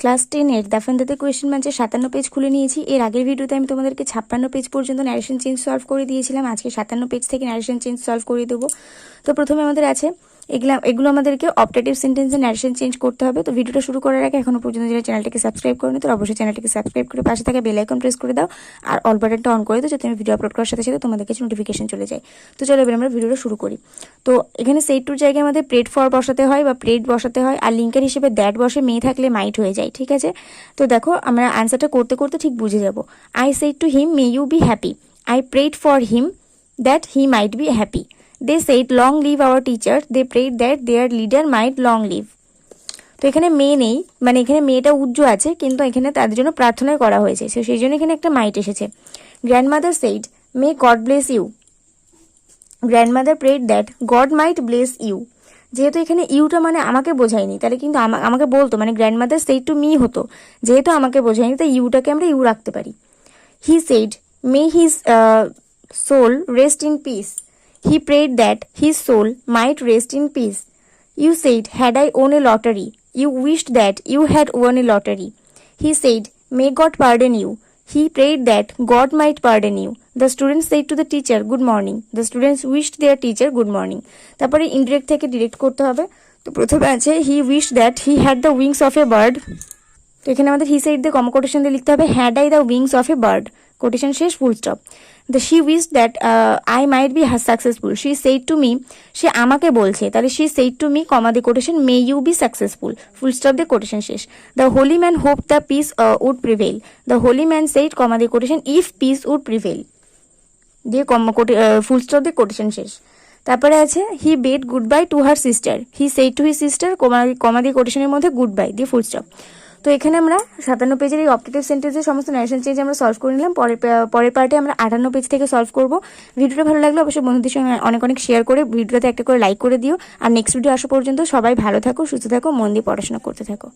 Class 10-এর দাফেন্দাতে question ব্যাংকের 57 page খুলে নিয়েছি। এর আগের ভিডিওতে আমি তোমাদেরকে 56 পেজ পর্যন্ত ন্যারেশন চেঞ্জ সলভ করে দিয়েছিলাম। আজকে 57 পেজ থেকে ন্যারেশন চেঞ্জ সলভ করে দেবো। তো প্রথমে আমাদের আছে এগুলো আমাদেরকে অপটেটিভ সেন্টেন্সে ন্যারেশন চেঞ্জ করতে হবে। তো ভিডিওটা শুরু করার আগে এখনো পর্যন্ত যারা চ্যানেলটিকে সাবস্ক্রাইব করেনি তো অবশ্যই চ্যানেলটিকে সাবস্ক্রাইব করে পাশে থাকা বেল আইকন প্রেস করে দাও আর অল বাটনটা অন করে দাও, যাতে আমি ভিডিও আপলোড করার সাথে সাথে তোমাদের কাছে নোটিফিকেশন চলে যায়। তো চলো এবার আমরা ভিডিওটা শুরু করি। তো এখানে সেট টুর জায়গায় আমাদের প্রেড ফর বসাতে হয় বা প্রেড বসাতে হয়, আর লিঙ্কের হিসেবে দ্যাট বসে, মেয়ে থাকলে মাইট হয়ে যায়। ঠিক আছে, তো দেখো আমরা আনসারটা করতে করতে ঠিক বুঝে যাব। I said to him may you be happy, I prayed for him that he might be happy, they said long live our teacher, they prayed that their leader might long live. তো এখানে মেয়ে নেই, মানে এখানে মেয়েটা উজ্জ্ব আছে, কিন্তু এখানে তাদের জন্য প্রার্থনাই করা হয়েছে, সেই জন্য এখানে একটা মাইট এসেছে। Grandmother said may God bless you, grandmother prayed that God might bless you. যেহেতু এখানে ইউটা মানে আমাকে বোঝায়নি, তাহলে কিন্তু আমাকে বলতো, মানে গ্র্যান্ডমাদার সেড টু মি হতো, যেহেতু আমাকে বোঝায়নি তাই ইউটাকে আমরা ইউ রাখতে পারি। He said may his soul rest in peace, he prayed that his soul might rest in peace. You said, had I won a lottery, you wished that you had won a lottery. He said, may God pardon you. He prayed that God might pardon you. The students said to the teacher, good morning. The students wished their teacher good morning. তারপরে indirect থেকে direct করতে হবে। তো প্রথমে আছে he wished that he had the wings of a bird. তো এখানে আমাদের he said দিয়ে কমা কোটেশন দিয়ে লিখতে হবে had I the wings of a bird, quotation শেষ, full stop. The she wished that I might be successful. She said to me, সে আমাকে বলছে, তাহলে she said to me কমা দিয়ে quotation may you be successful, full stop দিয়ে quotation শেষ। The holy man hoped the peace would prevail. The holy man said কমা দিয়ে quotation if peace would prevail দিয়ে full stop দিয়ে quotation শেষ। তারপরে আছে he bade good bye to her sister, he said to his sister comma দিয়ে কোটেশনের মধ্যে good bye দিয়ে ফুল স্টপ। তো এখানে আমরা 57 পেজের এই অপটেটিভ সেন্টেন্সের সমস্ত ন্যারেশন চেঞ্জ আমরা সলভ করে নিলাম। পরের পার্টে আমরা 58 পেজ থেকে সলভ করব। ভিডিওটা ভালো লাগলে অবশ্যই বন্ধুদের সঙ্গে অনেক অনেক শেয়ার করে ভিডিওতে একটা করে লাইক করে দিও। আর নেক্সট ভিডিও আসা পর্যন্ত সবাই ভালো থাকো, সুস্থ থাকো, মন দিয়ে পড়াশোনা করতে থাকো।